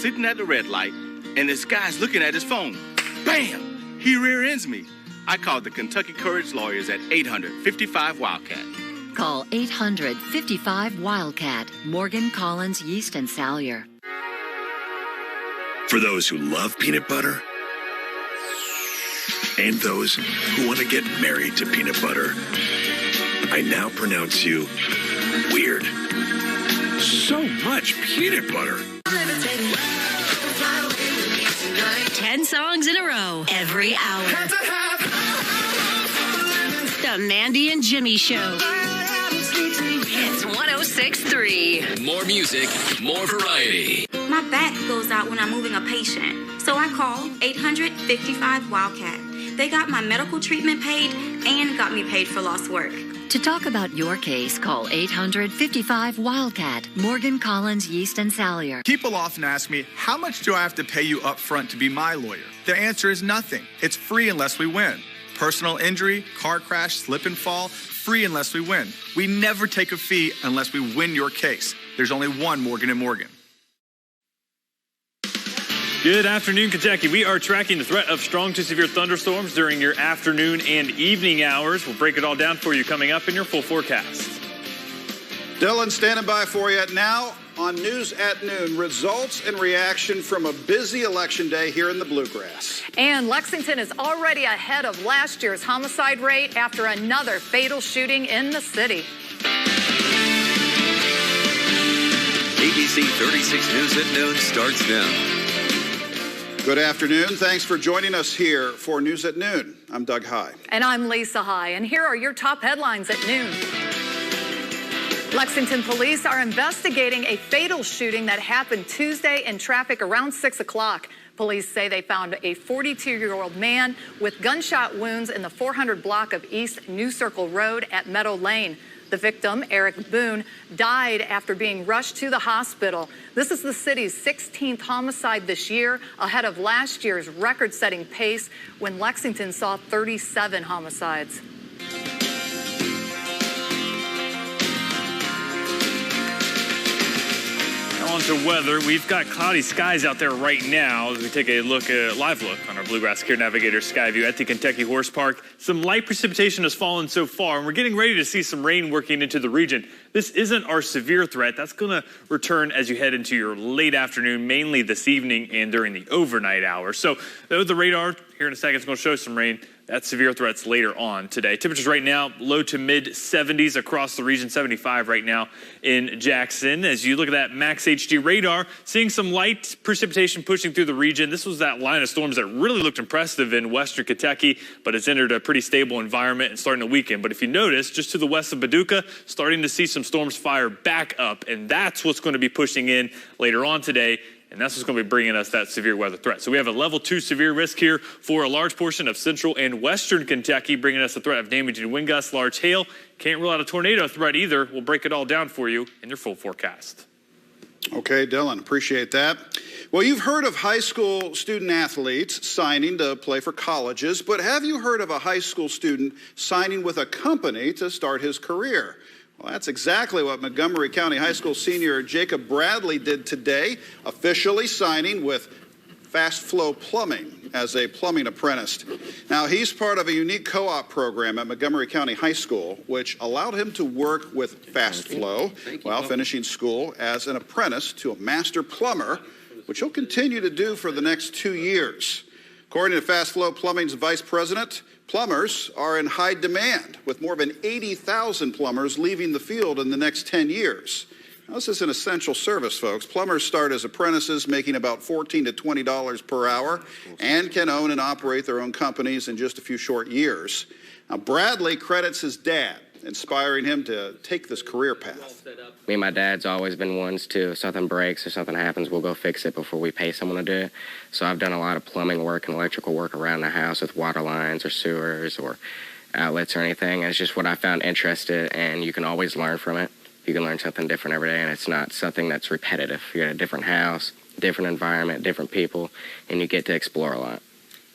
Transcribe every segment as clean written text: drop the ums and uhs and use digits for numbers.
sitting at the red light, and this guy's looking at his phone. Bam! He rear ends me. I called the Kentucky Courage Lawyers at 800-55-WILDCAT. Call 800-55-WILDCAT. Morgan, Collins, Yeast, and Salyer. For those who love peanut butter and those who want to get married to peanut butter, I now pronounce you weird. So much peanut butter. 10 songs in a row, every hour. The Mandy and Jimmy Show. It's 106.3. More music, more variety. My back goes out when I'm moving a patient, so I call 800-55-WILDCAT. They got my medical treatment paid and got me paid for lost work. To talk about your case, call 800-55-WILDCAT. Morgan, Collins, Yeast, and Salyer. People often ask me, how much do I have to pay you up front to be my lawyer? The answer is nothing. It's free unless we win. Personal injury, car crash, slip and fall, free unless we win. We never take a fee unless we win your case. There's only one Morgan & Morgan. Good afternoon, Kentucky. We are tracking the threat of strong to severe thunderstorms during your afternoon and evening hours. We'll break it all down for you coming up in your full forecast. Dylan standing by for you now on News at Noon. Results and reaction from a busy election day here in the Bluegrass. And Lexington is already ahead of last year's homicide rate after another fatal shooting in the city. ABC 36 News at Noon starts now. Good afternoon. Thanks for joining us here for News at Noon. I'm Doug High. And I'm Lisa High. And here are your top headlines at noon. Lexington police are investigating a fatal shooting that happened Tuesday in traffic around 6 o'clock. Police say they found a 42-year-old man with gunshot wounds in the 400 block of East New Circle Road at Meadow Lane. The victim, Eric Boone, died after being rushed to the hospital. This is the city's 16th homicide this year, ahead of last year's record-setting pace when Lexington saw 37 homicides. On to weather. We've got cloudy skies out there right now as we take a live look on our Bluegrass Care Navigator Sky View at the Kentucky Horse Park. Some light precipitation has fallen so far, and we're getting ready to see some rain working into the region. This isn't our severe threat. That's going to return as you head into your late afternoon, mainly this evening and during the overnight hours. So the radar here in a second is going to show some rain. That's severe threats later on today. Temperatures right now, low to mid 70s across the region, 75 right now in Jackson. As you look at that max HD radar, seeing some light precipitation pushing through the region. This was that line of storms that really looked impressive in western Kentucky, but it's entered a pretty stable environment and starting to weaken. But if you notice, just to the west of Paducah, starting to see some storms fire back up, and that's what's going to be pushing in later on today. And that's what's going to be bringing us that severe weather threat. So we have a level 2 severe risk here for a large portion of central and western Kentucky, bringing us a threat of damaging wind gusts, large hail. Can't rule out a tornado threat either. We'll break it all down for you in your full forecast. Okay, Dylan, appreciate that. Well, you've heard of high school student athletes signing to play for colleges, but have you heard of a high school student signing with a company to start his career? Well, that's exactly what Montgomery County High School senior Jacob Bradley did today, officially signing with Fast Flow Plumbing as a plumbing apprentice. Now, he's part of a unique co-op program at Montgomery County High School, which allowed him to work with Fast Flow while finishing school as an apprentice to a master plumber, which he'll continue to do for the next 2 years. According to Fast Flow Plumbing's vice president, plumbers are in high demand, with more than 80,000 plumbers leaving the field in the next 10 years. Now, this is an essential service, folks. Plumbers start as apprentices, making about $14 to $20 per hour, and can own and operate their own companies in just a few short years. Now, Bradley credits his dad, inspiring him to take this career path. Me and my dad's always been ones to, if something breaks or something happens, we'll go fix it before we pay someone to do it. So I've done a lot of plumbing work and electrical work around the house with water lines or sewers or outlets or anything. And it's just what I found interested, and you can always learn from it. You can learn something different every day, and it's not something that's repetitive. You're in a different house, different environment, different people, and you get to explore a lot.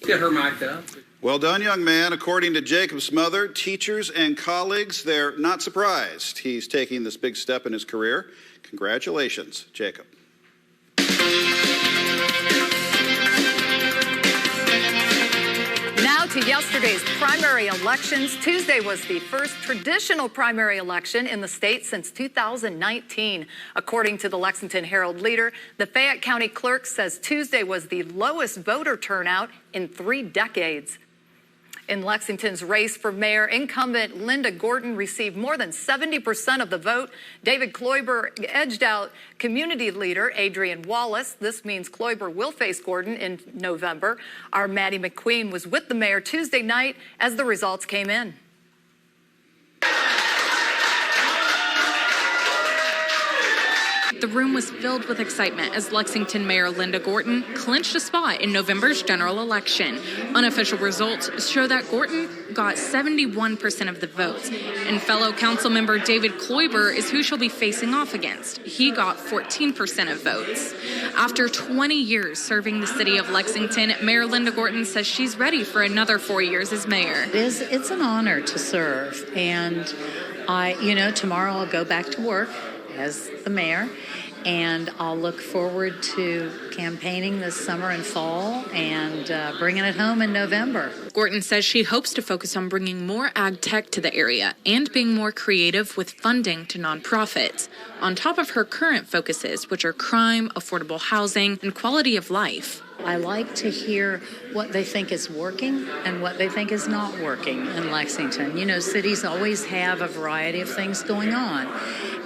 Get her mic'd up. Well done, young man. According to Jacob's mother, teachers and colleagues, they're not surprised he's taking this big step in his career. Congratulations, Jacob. yesterday's primary elections. Tuesday was the first traditional primary election in the state since 2019. According to the Lexington Herald-Leader, the Fayette County Clerk says Tuesday was the lowest voter turnout in 3 decades. In Lexington's race for mayor, incumbent Linda Gordon received more than 70% of the vote. David Kloiber edged out community leader Adrian Wallace. This means Kloiber will face Gordon in November. Our Maddie McQueen was with the mayor Tuesday night as the results came in. The room was filled with excitement as Lexington Mayor Linda Gordon clinched a spot in November's general election. Unofficial results show that Gordon got 71% of the votes, and fellow council member David Kloiber is who she'll be facing off against. He got 14% of votes. After 20 years serving the city of Lexington, Mayor Linda Gordon says she's ready for another 4 years as mayor. It's an honor to serve, and tomorrow I'll go back to work as the mayor, and I'll look forward to campaigning this summer and fall and bringing it home in November. Gordon says she hopes to focus on bringing more ag tech to the area and being more creative with funding to nonprofits, on top of her current focuses, which are crime, affordable housing, and quality of life. I like to hear what they think is working and what they think is not working in Lexington. You know, cities always have a variety of things going on.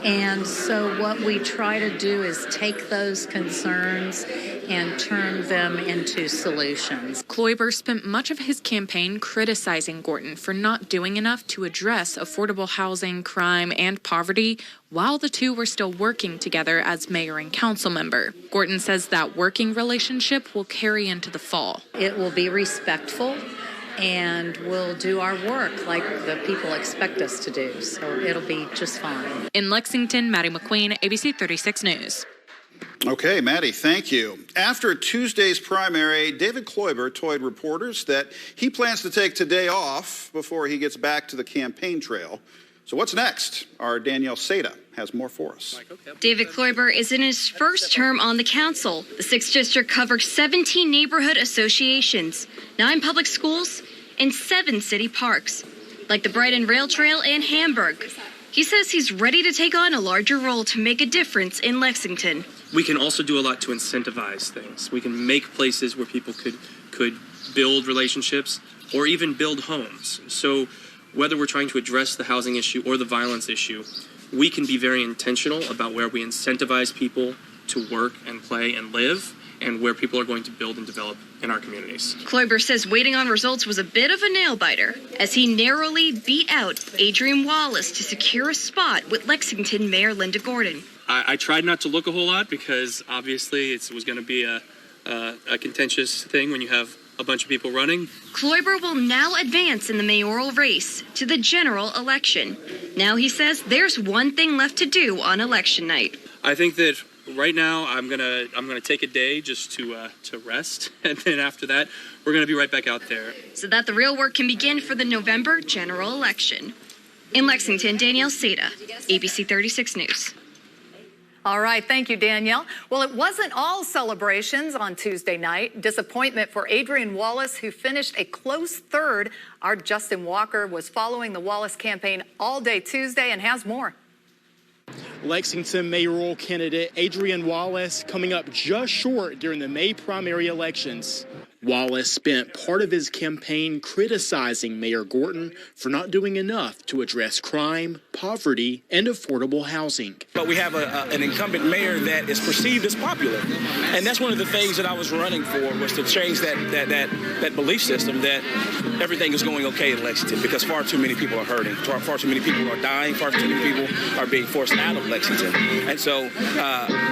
And so what we try to do is take those concerns and turn them into solutions. Kloiber spent much of his campaign criticizing Gordon for not doing enough to address affordable housing, crime, and poverty while the two were still working together as mayor and council member. Gordon says that working relationship will carry into the fall. It will be respectful, and we'll do our work like the people expect us to do. So it'll be just fine. In Lexington, Maddie McQueen, ABC 36 News. Okay, Maddie, thank you. After Tuesday's primary, David Kloiber told reporters that he plans to take today off before he gets back to the campaign trail. So what's next? Our Danielle Seda has more for us. David Kloiber is in his first term on the council. The 6th District covers 17 neighborhood associations, 9 public schools, and 7 city parks, like the Brighton Rail Trail and Hamburg. He says he's ready to take on a larger role to make a difference in Lexington. We can also do a lot to incentivize things. We can make places where people could build relationships or even build homes. So whether we're trying to address the housing issue or the violence issue, we can be very intentional about where we incentivize people to work and play and live, and where people are going to build and develop in our communities. Kloiber says waiting on results was a bit of a nail-biter as he narrowly beat out Adrian Wallace to secure a spot with Lexington Mayor Linda Gordon. I tried not to look a whole lot because obviously it was going to be a contentious thing when you have a bunch of people running. Kloiber will now advance in the mayoral race to the general election. Now he says there's one thing left to do on election night. I think that right now I'm gonna take a day just to rest, and then after that we're gonna be right back out there so that the real work can begin for the November general election. In Lexington, Danielle Seda, ABC 36 News. All right, thank you, Danielle. Well, it wasn't all celebrations on Tuesday night. Disappointment for Adrian Wallace, who finished a close third. Our Justin Walker was following the Wallace campaign all day Tuesday and has more. Lexington mayoral candidate Adrian Wallace coming up just short during the May primary elections. Wallace spent part of his campaign criticizing Mayor Gordon for not doing enough to address crime, poverty, and affordable housing. But we have an incumbent mayor that is perceived as popular. And that's one of the things that I was running for, was to change that belief system that everything is going okay in Lexington, because far too many people are hurting. Far too many people are dying. Far too many people are being forced out of Lexington. And so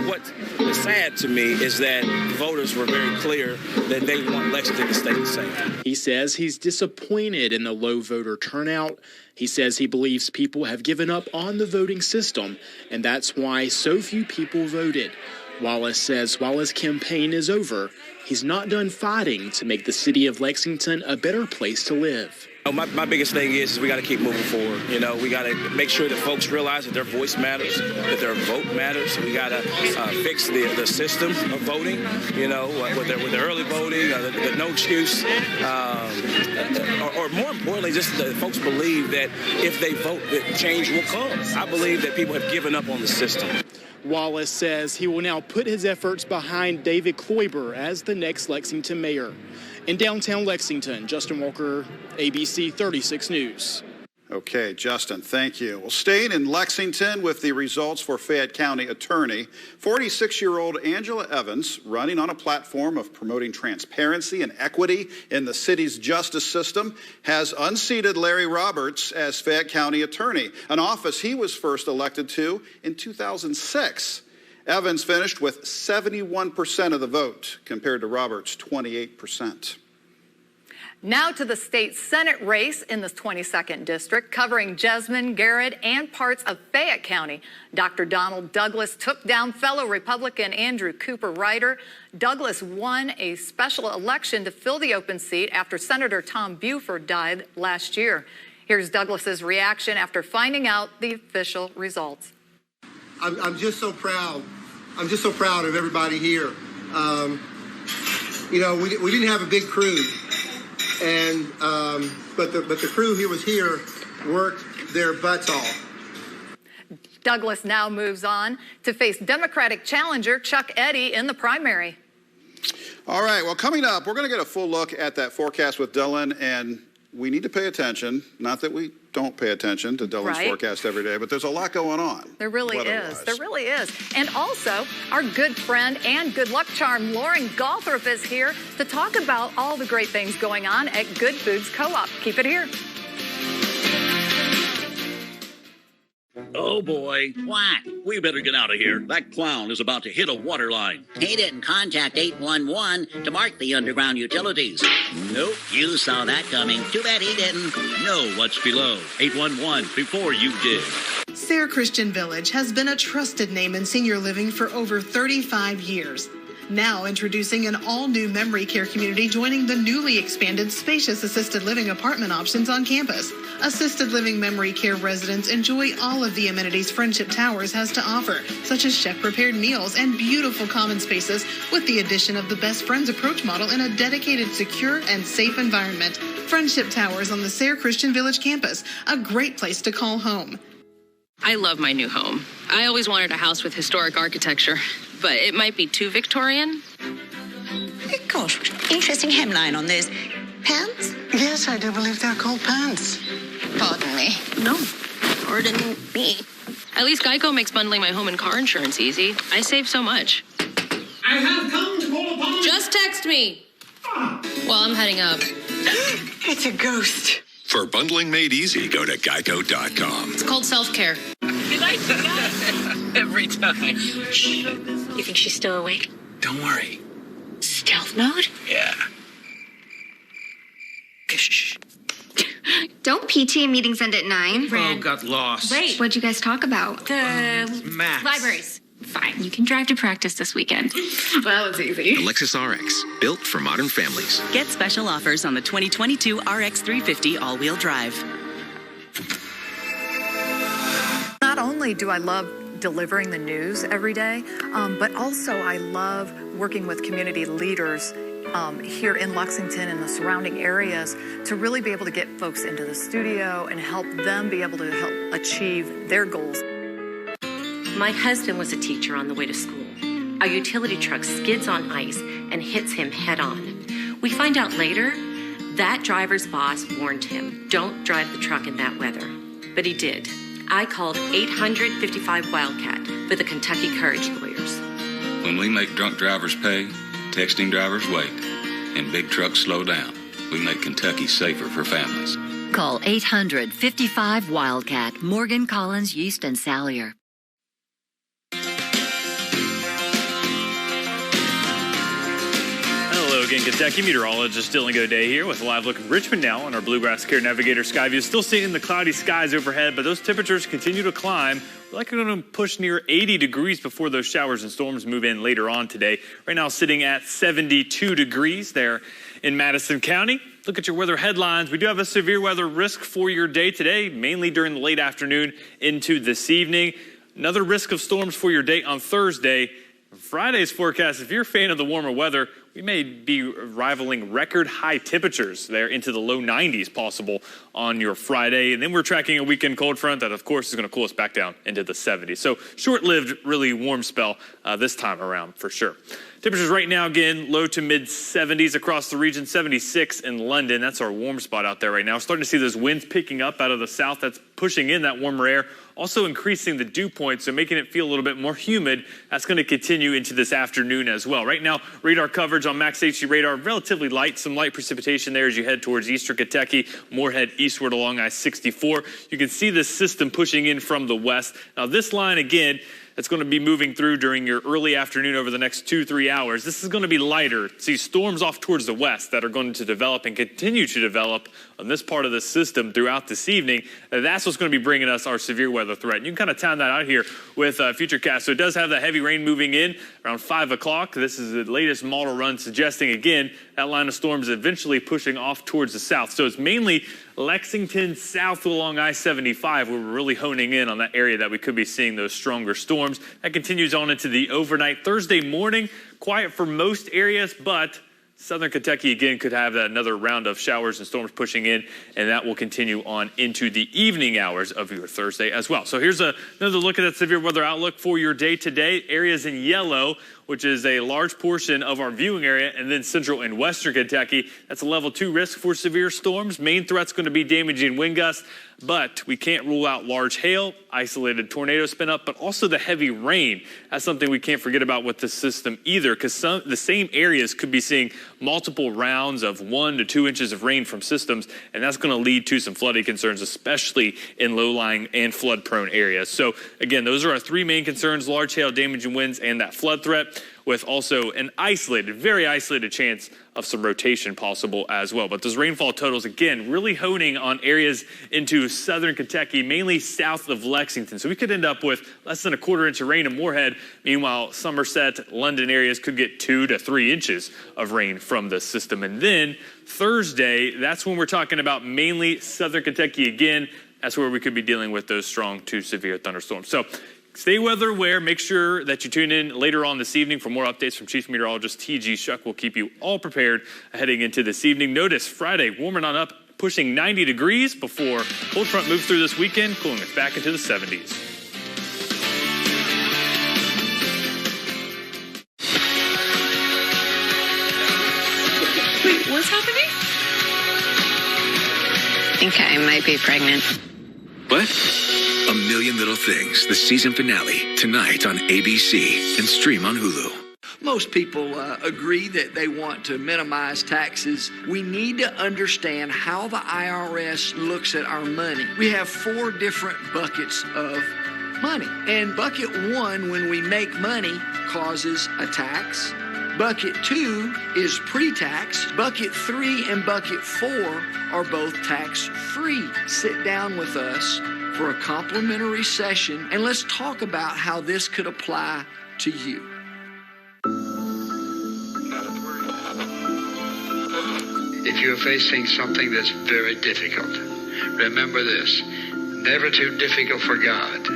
what is sad to me is that voters were very clear that they want Lexington to stay the same. He says he's disappointed in the low voter turnout. He says he believes people have given up on the voting system, and that's why so few people voted. Wallace says while his campaign is over, he's not done fighting to make the city of Lexington a better place to live. My biggest thing is we got to keep moving forward. We got to make sure that folks realize that their voice matters, that their vote matters. We got to fix the system of voting, with the early voting, the no excuse, or more importantly, just that folks believe that if they vote, that change will come. I believe that people have given up on the system. Wallace says he will now put his efforts behind David Kloiber as the next Lexington mayor. In downtown Lexington, Justin Walker, ABC 36 News. Okay, Justin, thank you. Well, staying in Lexington with the results for Fayette County Attorney, 46-year-old Angela Evans, running on a platform of promoting transparency and equity in the city's justice system, has unseated Larry Roberts as Fayette County Attorney, an office he was first elected to in 2006. Evans finished with 71% of the vote, compared to Roberts' 28%. Now to the state Senate race in the 22nd District, covering Jessamine, Garrett, and parts of Fayette County. Dr. Donald Douglas took down fellow Republican Andrew Cooper Ryder. Douglas won a special election to fill the open seat after Senator Tom Buford died last year. Here's Douglas's reaction after finding out the official results. I'm just so proud. I'm just so proud of everybody here. We didn't have a big crew. And but the crew who was here worked their butts off. Douglas now moves on to face Democratic challenger Chuck Eddy in the primary. All right, well, coming up, we're going to get a full look at that forecast with Dylan, and we need to pay attention. Not that we don't pay attention to Dylan's forecast every day, but there's a lot going on. There really is. There really is. And also, our good friend and good luck charm, Lauren Galthrop, is here to talk about all the great things going on at Good Foods Co-op. Keep it here. Oh, boy. What? We better get out of here. That clown is about to hit a water line. He didn't contact 811 to mark the underground utilities. Nope. You saw that coming. Too bad he didn't. Know what's below. 811 before you did. Sayre Christian Village has been a trusted name in senior living for over 35 years. Now introducing an all-new memory care community joining the newly expanded spacious assisted living apartment options on campus. Assisted living memory care residents enjoy all of the amenities Friendship Towers has to offer, such as chef-prepared meals and beautiful common spaces with the addition of the Best Friends approach model in a dedicated, secure, and safe environment. Friendship Towers on the Sayre Christian Village campus, a great place to call home. I love my new home. I always wanted a house with historic architecture, but it might be too Victorian. Gosh, interesting hemline on those. Pants? Yes, I do believe they're called pants. Pardon me. No, pardon me. At least Geico makes bundling my home and car insurance easy. I save so much. I have come to call upon... Just text me. Well, I'm heading up. It's a ghost. For bundling made easy, go to geico.com. It's called self-care. Every time. Shh. You think she's still awake? Don't worry. Stealth mode? Yeah. Shh. Don't PTA meetings end at 9? Oh, got lost. Wait. What'd you guys talk about? The Math. libraries. Fine, you can drive to practice this weekend. That was easy. The Lexus RX, built for modern families. Get special offers on the 2022 RX 350 all-wheel drive. Not only do I love delivering the news every day, but also I love working with community leaders here in Lexington and the surrounding areas to really be able to get folks into the studio and help them be able to help achieve their goals. My husband was a teacher on the way to school. A utility truck skids on ice and hits him head on. We find out later that driver's boss warned him, don't drive the truck in that weather. But he did. I called 855-WILDCAT for the Kentucky Courage Lawyers. When we make drunk drivers pay, texting drivers wait, and big trucks slow down, we make Kentucky safer for families. Call 800-55-WILDCAT, Morgan, Collins, Yeast, and Salyer. Hello again, Kentucky. Meteorologist Dylan Goday here with a live look at Richmond now on our Bluegrass Care Navigator Skyview. Still seeing the cloudy skies overhead, but those temperatures continue to climb. We're likely going to push near 80 degrees before those showers and storms move in later on today. Right now sitting at 72 degrees there in Madison County. Look at your weather headlines. We do have a severe weather risk for your day today, mainly during the late afternoon into this evening. Another risk of storms for your day on Thursday. Friday's forecast, if you're a fan of the warmer weather, we may be rivaling record high temperatures there into the low 90s possible on your Friday. And then we're tracking a weekend cold front that, of course, is going to cool us back down into the 70s. So short-lived, really warm spell this time around for sure. Temperatures right now, again, low to mid 70s across the region, 76 in London. That's our warm spot out there right now. Starting to see those winds picking up out of the south. That's pushing in that warmer air, also increasing the dew point, so making it feel a little bit more humid. That's going to continue into this afternoon as well. Right now, radar coverage on Max HD radar, relatively light. Some light precipitation there as you head towards eastern Kentucky, more head eastward along I-64. You can see this system pushing in from the west. Now, this line, again, that's going to be moving through during your early afternoon over the next 2-3 hours. This is going to be lighter. See storms off towards the west that are going to develop and continue to develop on this part of the system throughout this evening. That's what's going to be bringing us our severe weather threat. And you can kind of time that out here with Futurecast. So it does have the heavy rain moving in around 5 o'clock. This is the latest model run suggesting, again, that line of storms eventually pushing off towards the south. So it's mainly Lexington south along I-75 where we're really honing in on that area that we could be seeing those stronger storms. That continues on into the overnight. Thursday morning, quiet for most areas, but southern Kentucky again could have another round of showers and storms pushing in, and that will continue on into the evening hours of your Thursday as well. So here's another look at that severe weather outlook for your day today. Areas in yellow, which is a large portion of our viewing area, and then central and western Kentucky. That's a level 2 risk for severe storms. Main threat's going to be damaging wind gusts, but we can't rule out large hail, isolated tornado spin up, but also the heavy rain. That's something we can't forget about with the system either, because the same areas could be seeing multiple rounds of 1 to 2 inches of rain from systems, and that's going to lead to some flooding concerns, especially in low-lying and flood-prone areas. So again, those are our 3 main concerns: large hail, damaging winds, and that flood threat, with also an isolated, very isolated chance of some rotation possible as well. But those rainfall totals, again, really honing on areas into southern Kentucky, mainly south of Lexington. So we could end up with less than a quarter inch of rain in Moorhead. Meanwhile, Somerset, London areas could get 2 to 3 inches of rain from the system. And then Thursday, that's when we're talking about mainly southern Kentucky again. That's where we could be dealing with those strong to severe thunderstorms. So stay weather aware. Make sure that you tune in later on this evening for more updates from Chief Meteorologist T.G. Shuck. We'll keep you all prepared heading into this evening. Notice Friday warming on up, pushing 90 degrees before cold front moves through this weekend, cooling us back into the 70s. Wait, what's happening? I think I might be pregnant. What? A Million Little Things, the season finale, tonight on ABC and stream on Hulu. Most people agree that they want to minimize taxes. We need to understand how the IRS looks at our money. We have 4 different buckets of money. And bucket 1, when we make money, causes a tax. Bucket 2 is pre-tax. Bucket 3 and bucket 4 are both tax-free. Sit down with us for a complimentary session, and let's talk about how this could apply to you. If you're facing something that's very difficult, remember this: never too difficult for God.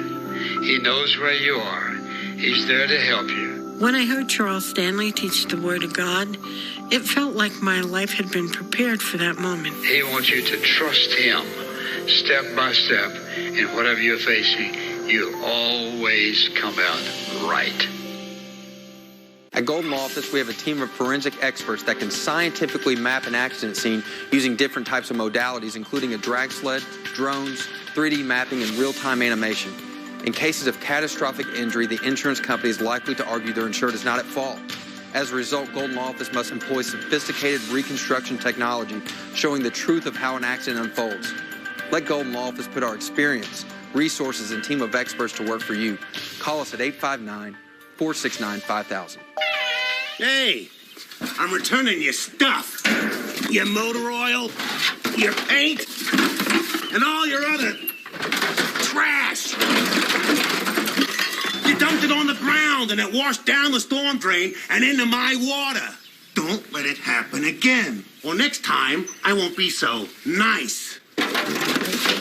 He knows where you are. He's there to help you. When I heard Charles Stanley teach the Word of God, it felt like my life had been prepared for that moment. He wants you to trust Him step by step, and whatever you're facing, you'll always come out right. At Golden Office, we have a team of forensic experts that can scientifically map an accident scene using different types of modalities, including a drag sled, drones, 3D mapping, and real-time animation. In cases of catastrophic injury, the insurance company is likely to argue their insured is not at fault. As a result, Golden Office must employ sophisticated reconstruction technology, showing the truth of how an accident unfolds. Let Golden Office put our experience, resources, and team of experts to work for you. Call us at 859-469-5000. Hey, I'm returning your stuff. Your motor oil, your paint, and all your other trash. You dumped it on the ground and it washed down the storm drain and into my water. Don't won't let it happen again. Well, next time, I won't be so nice.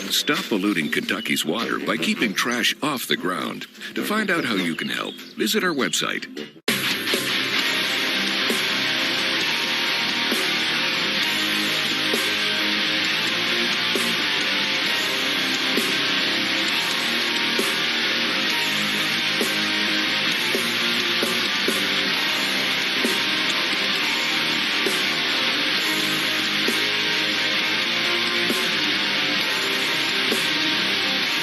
Stop polluting Kentucky's water by keeping trash off the ground. To find out how you can help, visit our website.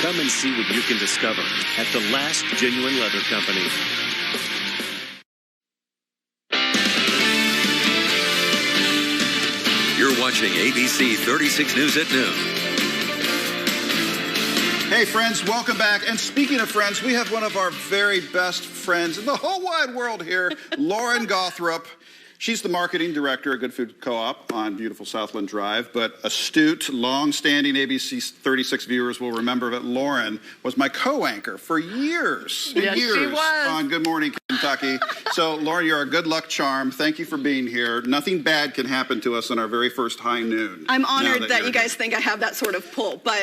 Come and see what you can discover at the Last Genuine Leather Company. You're watching ABC 36 News at noon. Hey, friends, welcome back. And speaking of friends, we have one of our very best friends in the whole wide world here, Lauren Gothrop. She's the marketing director at Good Food Co-op on beautiful Southland Drive, but astute, long-standing ABC 36 viewers will remember that Lauren was my co-anchor for years and years on Good Morning Kentucky. So, Lauren, you're a good luck charm. Thank you for being here. Nothing bad can happen to us on our very first high noon. I'm honored that you guys think I have that sort of pull, but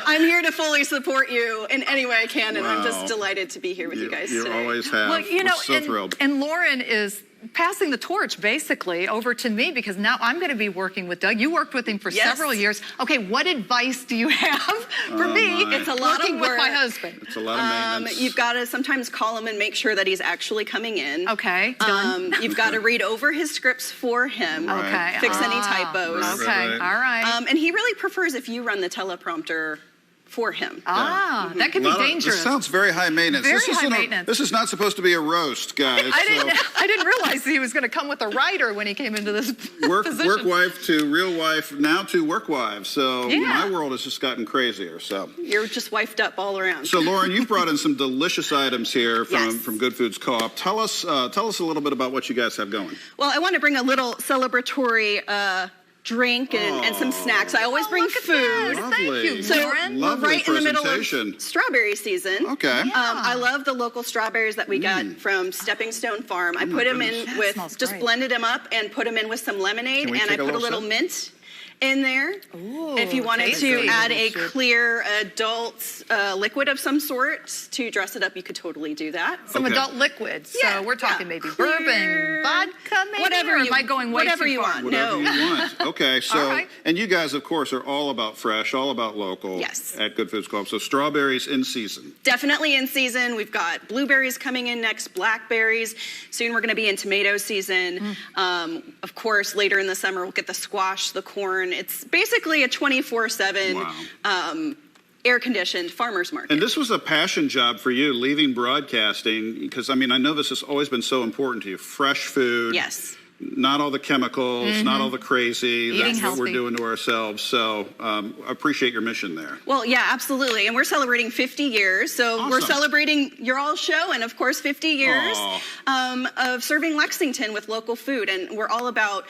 I'm here to fully support you in any way I can, and I'm just delighted to be here with you guys today. You always have. Well, you know, We're so thrilled. And Lauren is passing the torch basically over to me because now I'm going to be working with Doug. You worked with him for several years. Okay, what advice do you have for me? It's a lot working of work with my husband. It's a lot of maintenance. You've got to sometimes call him and make sure that he's actually coming in. Okay, done. You've got to read over his scripts for him. Okay. Fix any typos. Okay, all right. And he really prefers if you run the teleprompter for him. That could be dangerous. This sounds very high maintenance. Very high maintenance. This is not supposed to be a roast, guys. I didn't realize he was going to come with a writer when he came into this work position. wife to real wife, now to work wife. So my world has just gotten crazier. So you're just wifed up all around. So Lauren, you've brought in some delicious items here from Good Foods Co-op. Tell us a little bit about what you guys have going. Well, I want to bring a little celebratory drink and some snacks. I always bring food. Thank you, so Lauren. we're right in the middle of strawberry season. Okay. I love the local strawberries that we got from Stepping Stone Farm. I put them in with, just blended them up and put them in with some lemonade, and I put a little mint in there. Ooh, if you wanted to add a clear adult liquid of some sort to dress it up, you could totally do that. Some adult liquids. So we're talking maybe bourbon, vodka, maybe? Whatever or am I going way whatever too you far? want. Whatever you want. Okay, so, All right. and you guys, of course, are all about fresh, all about local at Good Foods Co-op. So strawberries in season. Definitely in season. We've got blueberries coming in next, blackberries. Soon we're going to be in tomato season. Of course, later in the summer, we'll get the squash, the corn. It's basically a 24/7 air-conditioned farmer's market. And this was a passion job for you, leaving broadcasting, because, I mean, I know this has always been so important to you. Fresh food. Yes. Not all the chemicals, not all the crazy. Eating That's what we're healthy. doing to ourselves. So I appreciate your mission there. Well, yeah, absolutely. And we're celebrating 50 years. So we're celebrating your all show and, of course, 50 years of serving Lexington with local food. And we're all about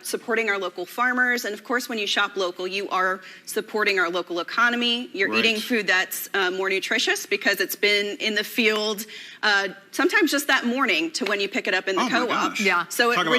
supporting our local farmers. And, of course, when you shop local, you are supporting our local economy. You're eating food that's more nutritious because it's been in the field sometimes just that morning to when you pick it up in the co-op. Yeah. So it Talk about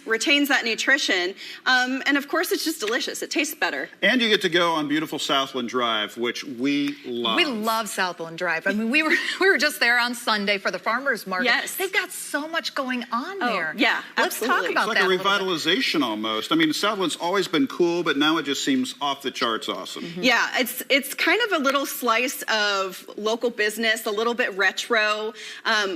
retains that nutrition. And, of course, it's just delicious. It tastes better. And you get to go on beautiful Southland Drive, which we love. We love Southland Drive. I mean, we were just there on Sunday for the farmers market. Yes. They've got so much going on there. Yeah, Let's talk absolutely. about It's that like a little bit. revitalization almost. I mean, Southland's always been cool, but now it just seems off the charts awesome. Yeah, it's kind of a little slice of local business, a little bit retro.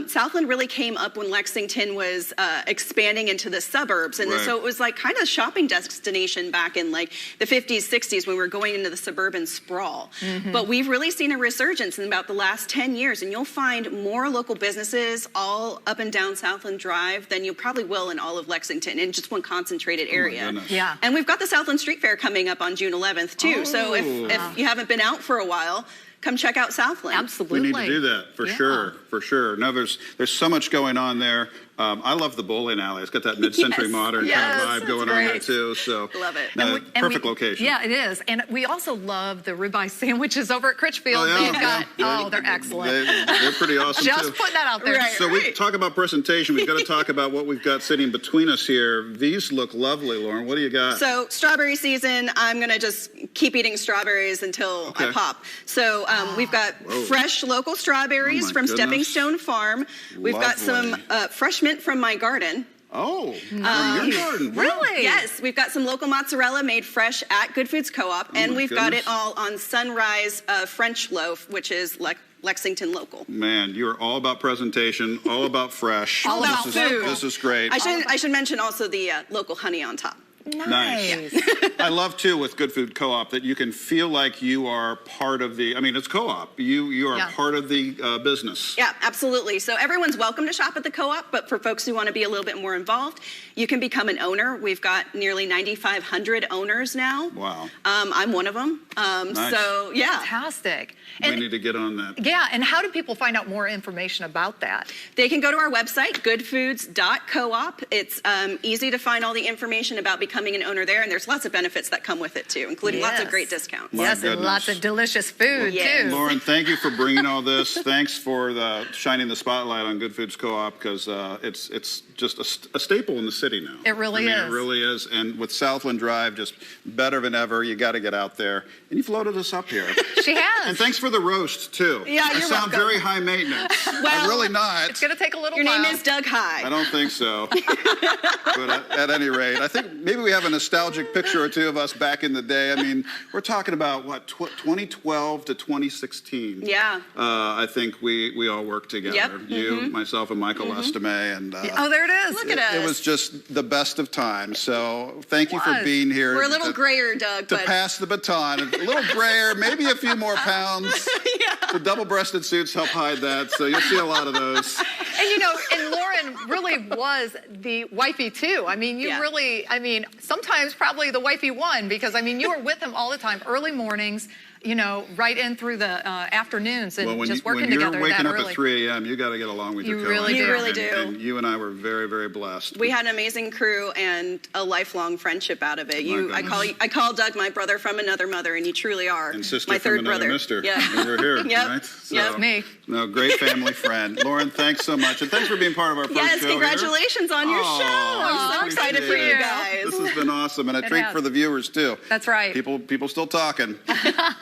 Southland really came up when Lexington was expanding into the suburbs. And so it was like kind of a shopping destination back in like the 50s, 60s when we were going into the suburban sprawl. But we've really seen a resurgence in about the last 10 years. And you'll find more local businesses all up and down Southland Drive than you probably will in all of Lexington in just one concentrated area. Yeah. And we've got the Southland Street Fair coming up on June 11th too. So if you haven't been out for a while, come check out Southland. Absolutely. We need to do that for sure. No, there's so much going on there. I love the bowling alley. It's got that mid-century modern kind of vibe going on there too. So love it. Perfect location. Yeah, it is. And we also love the ribeye sandwiches over at Critchfield. They're excellent. They're pretty awesome Just too. putting that out there. So we talk about presentation. We've got to talk about what we've got sitting between us here. These look lovely, Lauren. What do you got? So strawberry season. I'm going to just keep eating strawberries until I pop. So we've got fresh local strawberries from Stepping Stone Farm. We've got some fresh mint from my garden. Oh, from your garden. Really? Yes. We've got some local mozzarella made fresh at Good Foods Co-op. And we've got it all on Sunrise French Loaf, which is Lexington local. Man, you're all about presentation, all about fresh. All about food. This is great. I should mention also the local honey on top. Nice. I love too with Good Food Co-op that you can feel like you are part of the. I mean, it's co-op. You are part of the business. Yeah, absolutely. So everyone's welcome to shop at the co-op, but for folks who want to be a little bit more involved, you can become an owner. We've got nearly 9,500 owners now. Wow. I'm one of them. Nice. So yeah, fantastic. We need to get on that. Yeah, and how do people find out more information about that? They can go to our website, goodfoods.coop. It's easy to find all the information about becoming an owner there, and there's lots of benefits that come with it too, including lots of great discounts. And lots of delicious food too. Lauren, thank you for bringing all this. Thanks for shining the spotlight on Good Foods Co-op because it's just a staple in the city now. It really is. It really is. And with Southland Drive just better than ever, you got to get out there. And you've loaded us up here. She has. And thanks for the roast too. Yeah, I sound very high maintenance. Well, I'm really not. It's going to take a little while. while. Your name is Doug High. I don't think so. But at any rate, I think maybe we have a nostalgic picture or two of us back in the day. I mean, we're talking about, 2012 to 2016. Yeah. I think we all worked together. Yep. You, myself, and Michael Estime. And, oh, there it is. Look at us. It was just the best of times. So thank you for being here. We're a little grayer, Doug. To pass the baton. A little grayer, maybe a few more pounds. The double-breasted suits help hide that, so you'll see a lot of those. And Lauren really was the wifey too. I mean, sometimes probably the wifey won because, you were with him all the time, early mornings, right in through the afternoons and just working together that early. When you're waking up at 3 a.m., you got to get along with your co-workers. You really do. And you and I were very, very blessed. We had an amazing crew and a lifelong friendship out of it. I call Doug my brother from another mother, and you truly are and sister my from third another brother. Mister. Yeah. Over here, right? Yep, me. No, great family friend. Lauren, thanks so much. And thanks for being part of our first show. Yes, congratulations on your show. I'm so excited for you guys. This has been awesome, and a treat for the viewers, too. That's right. People still talking.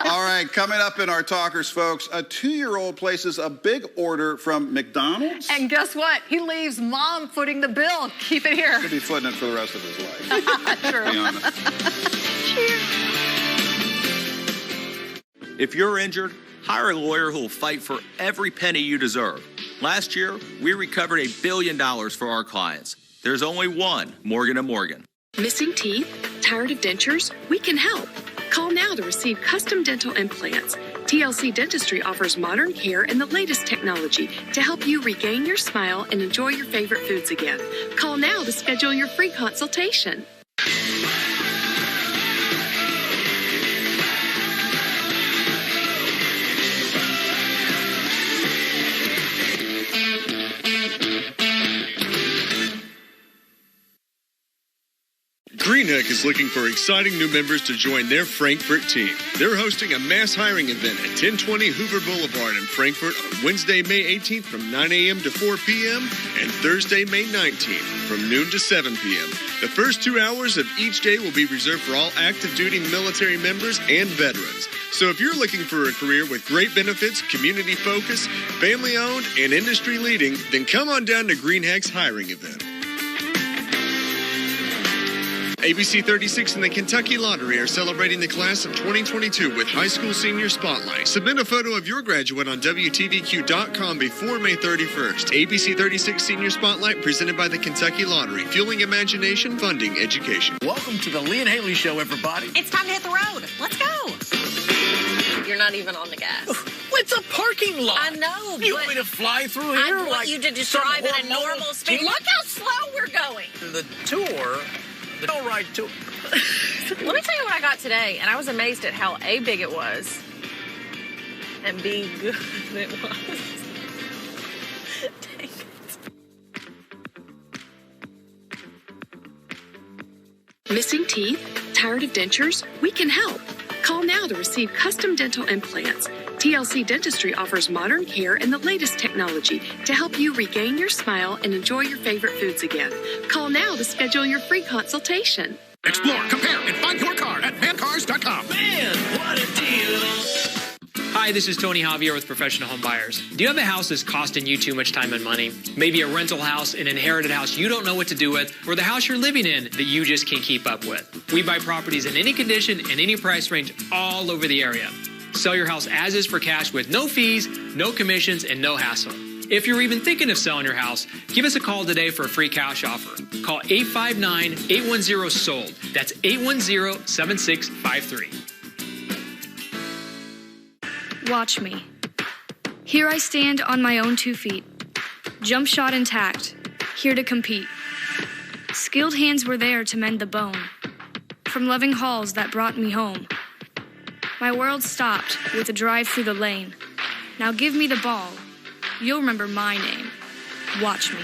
All right, coming up in our talkers, folks, a 2-year-old places a big order from McDonald's. And guess what? He leaves mom footing the bill. Keep it here. He'll be footing it for the rest of his life. True. Be honest. Cheers. If you're injured, hire a lawyer who will fight for every penny you deserve. Last year, we recovered $1 billion for our clients. There's only one Morgan & Morgan. Missing teeth? Tired of dentures? We can help. Call now to receive custom dental implants. TLC Dentistry offers modern care and the latest technology to help you regain your smile and enjoy your favorite foods again. Call now to schedule your free consultation. GreenHeck is looking for exciting new members to join their Frankfurt team. They're hosting a mass hiring event at 1020 Hoover Boulevard in Frankfurt on Wednesday, May 18th from 9 a.m. to 4 p.m. and Thursday, May 19th from noon to 7 p.m. The first 2 hours of each day will be reserved for all active duty military members and veterans. So if you're looking for a career with great benefits, community focus, family owned, and industry leading, then come on down to GreenHeck's hiring event. ABC 36 and the Kentucky Lottery are celebrating the class of 2022 with High School Senior Spotlight. Submit a photo of your graduate on WTVQ.com before May 31st. ABC 36 Senior Spotlight presented by the Kentucky Lottery. Fueling imagination, funding education. Welcome to the Lee and Haley Show, everybody. It's time to hit the road. Let's go. You're not even on the gas. It's a parking lot. I know. You want me to fly through here? I want you to just drive at a normal speed. Look how slow we're going. The tour... All right, too. Let me tell you what I got today, and I was amazed at how A, big it was, and B, good it was. Dang it. Missing teeth? Tired of dentures? We can help. Call now to receive custom dental implants. TLC Dentistry offers modern care and the latest technology to help you regain your smile and enjoy your favorite foods again. Call now to schedule your free consultation. Explore, compare, and find your car at mancars.com. Man, what a deal. Hi, this is Tony Javier with Professional Home Buyers. Do you have a house that's costing you too much time and money? Maybe a rental house, an inherited house you don't know what to do with, or the house you're living in that you just can't keep up with. We buy properties in any condition and any price range all over the area. Sell your house as is for cash with no fees, no commissions, and no hassle. If you're even thinking of selling your house, give us a call today for a free cash offer. Call 859-810-SOLD. That's 810-7653. Watch me. Here I stand on my own 2 feet. Jump shot intact, here to compete. Skilled hands were there to mend the bone. From loving halls that brought me home. My world stopped with a drive through the lane. Now give me the ball. You'll remember my name. Watch me.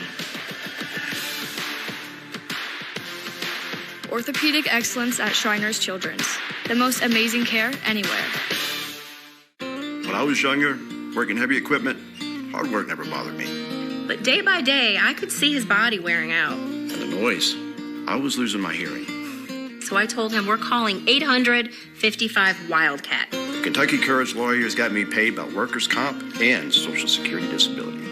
Orthopedic excellence at Shriners Children's. The most amazing care anywhere. When I was younger, working heavy equipment, hard work never bothered me. But day by day, I could see his body wearing out. And the noise, I was losing my hearing. So I told him we're calling 800-55-WILDCAT. The Kentucky Courage Lawyers got me paid by workers' comp and Social Security disability.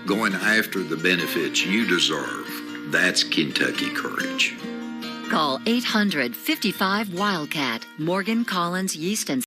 Going after the benefits you deserve, that's Kentucky Courage. Call 800-55-WILDCAT. Morgan, Collins, Yeast, and